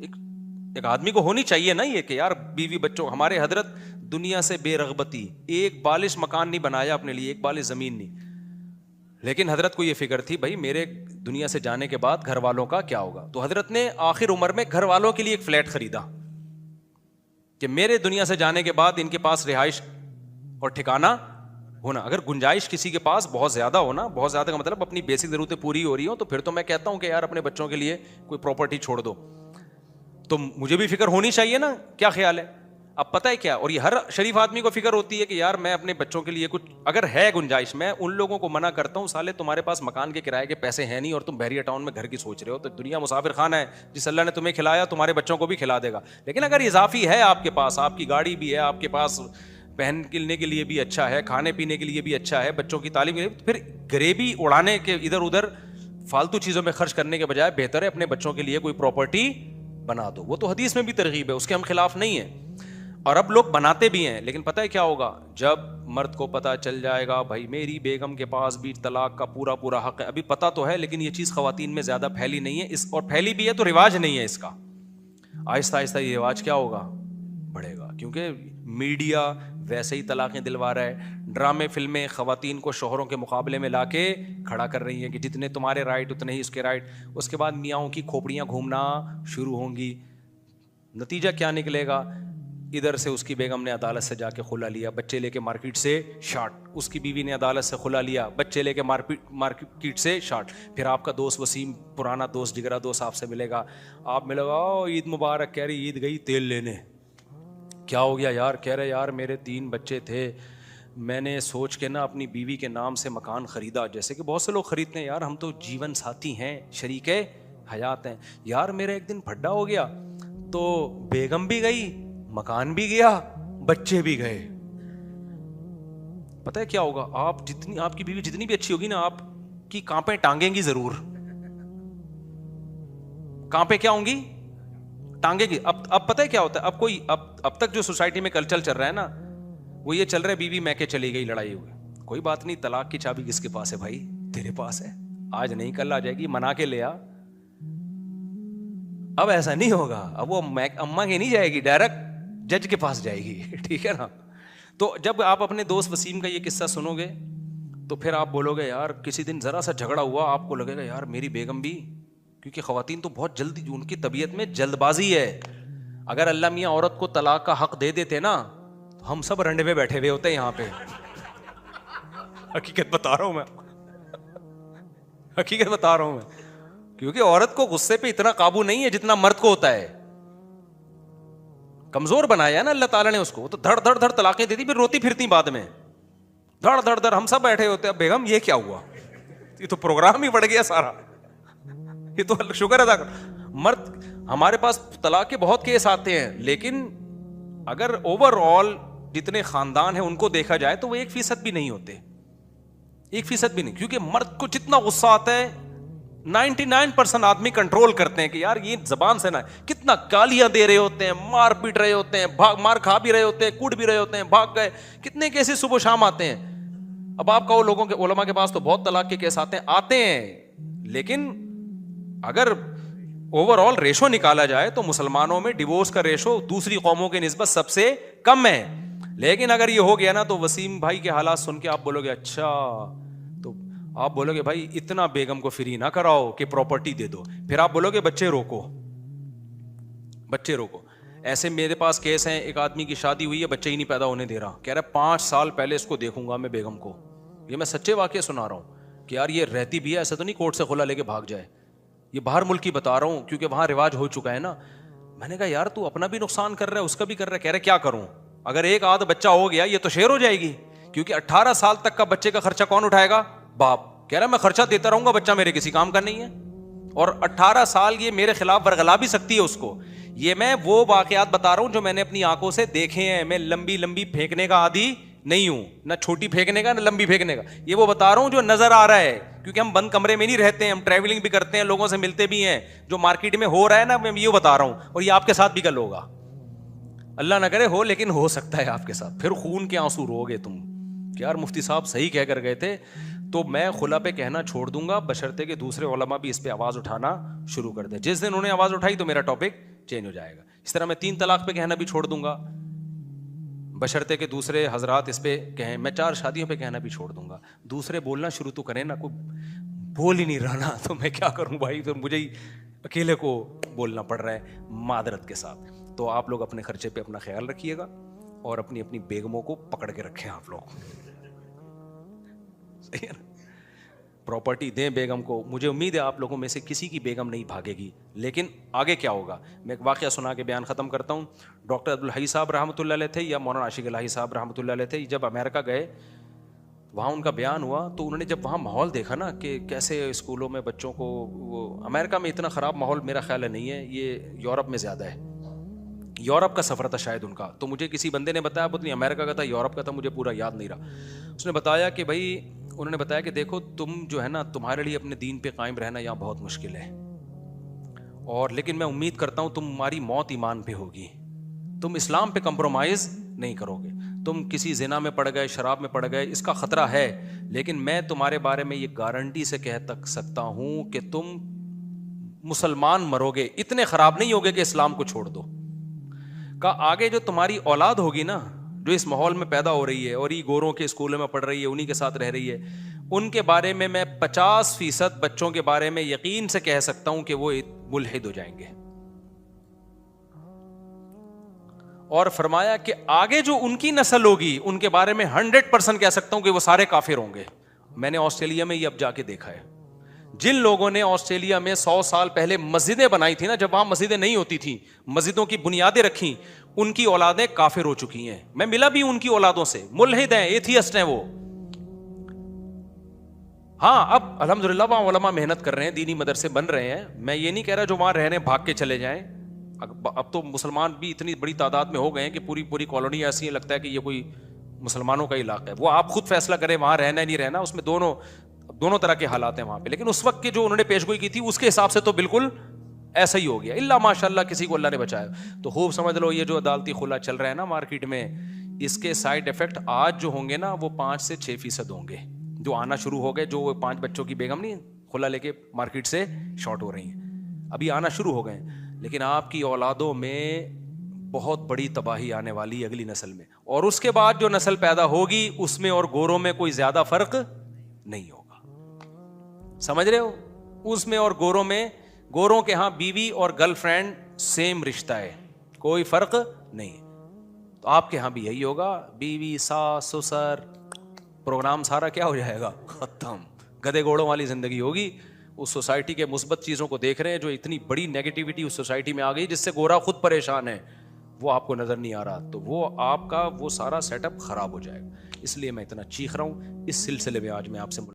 ایک آدمی کو ہونی چاہیے نا یہ کہ یار بیوی بچوں. ہمارے حضرت دنیا سے بے رغبتی, ایک بالش مکان نہیں بنایا اپنے لیے, ایک بالش زمین نہیں, لیکن حضرت کو یہ فکر تھی بھائی میرے دنیا سے جانے کے بعد گھر والوں کا کیا ہوگا. تو حضرت نے آخر عمر میں گھر والوں کے لیے ایک فلیٹ خریدا کہ میرے دنیا سے جانے کے بعد ان کے پاس رہائش اور ٹھکانہ ہونا. اگر گنجائش کسی کے پاس بہت زیادہ ہونا, بہت زیادہ کا مطلب اپنی بیسک ضرورتیں پوری ہو رہی ہوں, تو پھر تو میں کہتا ہوں کہ یار اپنے بچوں کے لیے کوئی پراپرٹی چھوڑ دو. تو مجھے بھی فکر ہونی چاہیے نا, کیا خیال ہے؟ اب پتہ ہے کیا, اور یہ ہر شریف آدمی کو فکر ہوتی ہے کہ یار میں اپنے بچوں کے لیے کچھ اگر ہے گنجائش. میں ان لوگوں کو منع کرتا ہوں, سالے تمہارے پاس مکان کے کرائے کے پیسے ہیں نہیں اور تم بحریہ ٹاؤن میں گھر کی سوچ رہے ہو, تو دنیا مسافر خانہ ہے, جس اللہ نے تمہیں کھلایا تمہارے بچوں کو بھی کھلا دے گا. لیکن اگر اضافی ہے آپ کے پاس, آپ کی گاڑی بھی ہے, آپ کے پاس پہننے کے لیے بھی اچھا ہے, کھانے پینے کے لیے بھی اچھا ہے, بچوں کی تعلیم کے لیے, پھر غریبی اڑانے کے ادھر ادھر فالتو چیزوں میں خرچ کرنے کے بجائے بہتر ہے اپنے بچوں کے لیے کوئی پراپرٹی بنا دو. وہ تو حدیث میں بھی ترغیب ہے, اس کے ہم خلاف نہیں ہیں, اور اب لوگ بناتے بھی ہیں. لیکن پتہ ہے کیا ہوگا, جب مرد کو پتہ چل جائے گا بھائی میری بیگم کے پاس بھی طلاق کا پورا پورا حق ہے. ابھی پتہ تو ہے لیکن یہ چیز خواتین میں زیادہ پھیلی نہیں ہے, اس اور پھیلی بھی ہے تو رواج نہیں ہے اس کا. آہستہ آہستہ یہ رواج کیا ہوگا, بڑھے گا, کیونکہ میڈیا ویسے ہی طلاقیں دلوا رہا ہے. ڈرامے فلمیں خواتین کو شوہروں کے مقابلے میں لا کے کھڑا کر رہی ہیں کہ جتنے تمہارے رائٹ اتنے ہی اس کے رائٹ. اس کے بعد میاؤں کی کھوپڑیاں گھومنا شروع ہوں گی. نتیجہ کیا نکلے گا, ادھر سے اس کی بیگم نے عدالت سے جا کے خلا لیا, بچے لے کے مارکیٹ سے شارٹ. اس کی بیوی نے عدالت سے خلا لیا, بچے لے کے مارکیٹ سے شارٹ. پھر آپ کا دوست وسیم, پرانا دوست, جگرا دوست آپ سے ملے گا, آپ ملے گا عید مبارک, کہہ رہی عید گئی تیل لینے. کیا ہو گیا یار؟ کہہ رہے یار میرے 3 بچے تھے, میں نے سوچ کے نا اپنی بیوی کے نام سے مکان خریدا, جیسے کہ بہت سے لوگ خریدتے ہیں, یار ہم تو جیون ساتھی ہیں, شریک حیات ہیں. یار میرا ایک دن پھڈا ہو گیا تو بیگم بھی گئی, مکان بھی گیا, بچے بھی گئے. پتہ ہے کیا ہوگا, آپ کی بیوی جتنی بھی اچھی ہوگی نا, آپ کی کانپیں ٹانگیں گی ضرور. کانپیں کیا ہوں گی؟ ٹانگیں گی. اب پتہ ہے کیا ہوتا ہے, اب تک جو سوسائٹی میں کلچر چل رہا ہے نا, وہ یہ چل رہا ہے بیوی میکے چلی گئی, لڑائی ہوئی. کوئی بات نہیں, طلاق کی چابی کس کے پاس ہے بھائی؟ تیرے پاس ہے. آج نہیں کل آ جائے گی, منا کے لے آ. اب ایسا نہیں ہوگا, اب وہ اماں کے نہیں جائے گی, ڈائریکٹ جج کے پاس جائے گی. ٹھیک ہے نا. تو جب آپ اپنے دوست وسیم کا یہ قصہ سنو گے تو پھر آپ بولو گے یار کسی دن ذرا سا جھگڑا ہوا, آپ کو لگے گا یار میری بیگم بھی, کیونکہ خواتین تو بہت جلدی, ان کی طبیعت میں جلد بازی ہے. اگر اللہ میاں عورت کو طلاق کا حق دے دیتے نا, تو ہم سب رنڈے میں بیٹھے ہوئے ہوتے ہیں یہاں پہ. حقیقت بتا رہا ہوں میں, حقیقت بتا رہا ہوں میں, کیونکہ عورت کو غصے پہ اتنا قابو نہیں ہے جتنا مرد کو ہوتا ہے. کمزور بنایا نا اللہ تعالیٰ نے اس کو, تو دھڑ دھڑ دھڑ طلاقیں دیتی, پھر روتی پھرتی بعد میں, دھڑ دھڑ دھڑ. ہم سب بیٹھے ہوتے ہیں, بیگم یہ کیا ہوا, یہ تو پروگرام ہی بڑھ گیا سارا, یہ تو شکر ادا کر. مرد ہمارے پاس طلاق کے بہت کیس آتے ہیں, لیکن اگر اوور آل جتنے خاندان ہیں ان کو دیکھا جائے تو وہ 1% بھی نہیں ہوتے, 1% بھی نہیں. کیونکہ مرد کو جتنا غصہ آتا ہے 99% آدمی کنٹرول کرتے ہیں کہ یار یہ زبان سے نہ, کتنا گالیاں دے رہے ہوتے ہیں, مار پیٹ رہے ہوتے ہیں, مار کھا بھی رہے ہوتے ہیں, کوٹ بھی رہے ہوتے ہیں, بھاگ گئے, کتنے کیسے صبح شام آتے ہیں. اب آپ کہو لوگوں کے, علماء کے پاس تو بہت طلاق کے کیس آتے ہیں, لیکن اگر اوور آل ریشو نکالا جائے تو مسلمانوں میں ڈیورس کا ریشو دوسری قوموں کے نسبت سب سے کم ہے. لیکن اگر یہ ہو گیا نا تو وسیم بھائی کے حالات سن کے آپ بولو گے اچھا, تو آپ بولو گے بھائی اتنا بیگم کو فری نہ کراؤ کہ پراپرٹی دے دو. پھر آپ بولو گے بچے روکو, بچے روکو. ایسے میرے پاس کیس ہیں, ایک آدمی کی شادی ہوئی ہے, بچے ہی نہیں پیدا ہونے دے رہا, کہہ رہا 5 سال پہلے اس کو دیکھوں گا میں بیگم کو. یہ میں سچے واقعے سنا رہا ہوں کہ یار یہ رہتی بھی ہے, ایسا تو نہیں کورٹ سے خلا لے کے بھاگ جائے. یہ باہر ملک کی بتا رہا ہوں کیونکہ وہاں رواج ہو چکا ہے نا. میں نے کہا یار تو اپنا بھی نقصان کر رہا ہے, اس کا بھی کر رہا ہے. کہہ رہے کیا کروں, اگر ایک آدھ بچہ ہو گیا یہ تو شیر ہو جائے گی, کیونکہ 18 سال تک کا بچے کا خرچہ کون اٹھائے گا؟ باپ. کہہ رہا میں خرچہ دیتا رہوں گا, بچہ میرے کسی کام کا نہیں ہے, اور 18 سال یہ میرے خلاف ورغلا بھی سکتی ہے اس کو. یہ میں وہ واقعات بتا رہا ہوں جو میں نے اپنی آنکھوں سے دیکھے ہیں. میں لمبی لمبی پھینکنے کا عادی نہیں ہوں, نہ چھوٹی پھینکنے کا نہ لمبی پھینکنے کا. یہ وہ بتا رہا ہوں جو نظر آ رہا ہے, کیونکہ ہم بند کمرے میں نہیں رہتے ہیں, ہم ٹریولنگ بھی کرتے ہیں, لوگوں سے ملتے بھی ہیں. جو مارکیٹ میں ہو رہا ہے نا میں یہ بتا رہا ہوں, اور یہ آپ کے ساتھ بھی کل ہوگا. اللہ نہ کرے ہو, لیکن ہو سکتا ہے آپ کے ساتھ. پھر خون کے آنسو رو گے تم کہ یار مفتی صاحب صحیح کہہ کر گئے تھے. تو میں خلا پہ کہنا چھوڑ دوں گا بشرطے کہ دوسرے علماء بھی اس پہ آواز اٹھانا شروع کر دیں. جس دن انہوں نے آواز اٹھائی تو میرا ٹاپک چینج ہو جائے گا. اس طرح میں 3 طلاق پہ کہنا بھی چھوڑ دوں گا بشرطے کہ دوسرے حضرات اس پہ کہیں. میں 4 شادیوں پہ کہنا بھی چھوڑ دوں گا. دوسرے بولنا شروع تو کریں نا, کوئی بول ہی نہیں رہا نا, تو میں کیا کروں بھائی, تو مجھے ہی اکیلے کو بولنا پڑ رہا ہے معذرت کے ساتھ. تو آپ لوگ اپنے خرچے پہ اپنا خیال رکھیے گا اور اپنی اپنی بیگموں کو پکڑ کے رکھیں آپ لوگ, صحیح ہے نا. پراپرٹی دیں بیگم کو. مجھے امید ہے آپ لوگوں میں سے کسی کی بیگم نہیں بھاگے گی. لیکن آگے کیا ہوگا, میں ایک واقعہ سنا کے بیان ختم کرتا ہوں. ڈاکٹر عبدالحی صاحب رحمۃ اللہ علیہ تھے یا مولانا عاشق الہی صاحب رحمۃ اللہ علیہ تھے. جب امریکہ گئے وہاں ان کا بیان ہوا تو انہوں نے جب وہاں ماحول دیکھا نا کہ کیسے اسکولوں میں بچوں کو, وہ امریکہ میں اتنا خراب ماحول میرا خیال ہے نہیں ہے, یہ یورپ میں زیادہ ہے. یورپ کا سفر تھا شاید ان کا, تو مجھے کسی بندے نے بتایا, پتہ نہیں امریکہ کا تھا یورپ کا تھا, مجھے پورا یاد نہیں رہا. اس نے بتایا کہ بھائی, انہوں نے بتایا کہ دیکھو تم جو ہے نا, تمہارے لیے اپنے دین پہ قائم رہنا یہاں بہت مشکل ہے, اور لیکن میں امید کرتا ہوں تمہاری موت ایمان پہ ہوگی, تم اسلام پہ کمپرومائز نہیں کرو گے. تم کسی زنا میں پڑ گئے, شراب میں پڑ گئے, اس کا خطرہ ہے, لیکن میں تمہارے بارے میں یہ گارنٹی سے کہہ تک سکتا ہوں کہ تم مسلمان مرو گے, اتنے خراب نہیں ہوگے کہ اسلام کو چھوڑ دو. کا آگے جو تمہاری اولاد ہوگی نا, جو اس ماحول میں پیدا ہو رہی ہے اور یہ گوروں کے اسکولوں میں پڑھ رہی ہے, انہی کے ساتھ رہ رہی ہے, ان کے بارے میں 50% بچوں کے بارے میں یقین سے کہہ سکتا ہوں کہ وہ ملحد ہو جائیں گے. اور فرمایا کہ آگے جو ان کی نسل ہوگی ان کے بارے میں 100% کہہ سکتا ہوں کہ وہ سارے کافر ہوں گے. میں نے آسٹریلیا میں یہ اب جا کے دیکھا ہے. جن لوگوں نے آسٹریلیا میں 100 سال پہلے مسجدیں بنائی تھی نا, جب وہاں مسجدیں نہیں ہوتی تھیں, مسجدوں کی بنیادیں رکھی, ان کی اولادیں کافر ہو چکی ہیں. میں ملا بھی ان کی اولادوں سے, ملحد ہیں, ایتھیسٹ ہیں وہ. ہاں اب الحمدللہ وہاں علماء محنت کر رہے ہیں, دینی مدرسے بن رہے ہیں. میں یہ نہیں کہہ رہا جو وہاں رہ رہے ہیں بھاگ کے چلے جائیں. اب تو مسلمان بھی اتنی بڑی تعداد میں ہو گئے ہیں کہ پوری کالونی ایسی ہے, لگتا ہے کہ یہ کوئی مسلمانوں کا علاقہ ہے. وہ آپ خود فیصلہ کریں وہاں رہنا ہے نہیں رہنا, اس میں دونوں طرح کے حالات ہیں وہاں پہ. لیکن اس وقت کے جو انہوں نے پیش گوئی کی تھی اس کے حساب سے تو بالکل ایسا ہی ہو گیا, اللہ ماشاء اللہ کسی کو اللہ نے بچایا. تو خوب سمجھ لو یہ جو عدالتی خلا چل رہا ہے نا مارکیٹ میں, اس کے سائڈ افیکٹ آج جو ہوں گے نا وہ 5 سے 6% ہوں گے جو آنا شروع ہو گئے. جو 5 بچوں کی بیگم نہیں خلا لے کے مارکیٹ سے شارٹ ہو رہی ہیں, ابھی آنا شروع ہو گئے ہیں. لیکن آپ کی اولادوں میں بہت بڑی تباہی آنے والی اگلی نسل میں, اور اس کے بعد جو نسل پیدا ہوگی اس میں اور گوروں میں کوئی زیادہ فرق نہیں ہوگا. سمجھ رہے ہو, اس میں اور گوروں میں, گوروں کے ہاں بیوی اور گرل فرینڈ سیم رشتہ ہے, کوئی فرق نہیں. تو آپ کے ہاں بھی یہی ہوگا, بیوی ساس سسر, پروگرام سارا کیا ہو جائے گا, ختم. گدے گھوڑوں والی زندگی ہوگی. اس سوسائٹی کے مثبت چیزوں کو دیکھ رہے ہیں, جو اتنی بڑی نیگیٹیوٹی اس سوسائٹی میں آ گئی جس سے گورا خود پریشان ہے, وہ آپ کو نظر نہیں آ رہا, تو وہ آپ کا وہ سارا سیٹ اپ خراب ہو جائے گا. اس لیے میں اتنا چیخ رہا ہوں. اس سلسلے میں آج میں آپ سے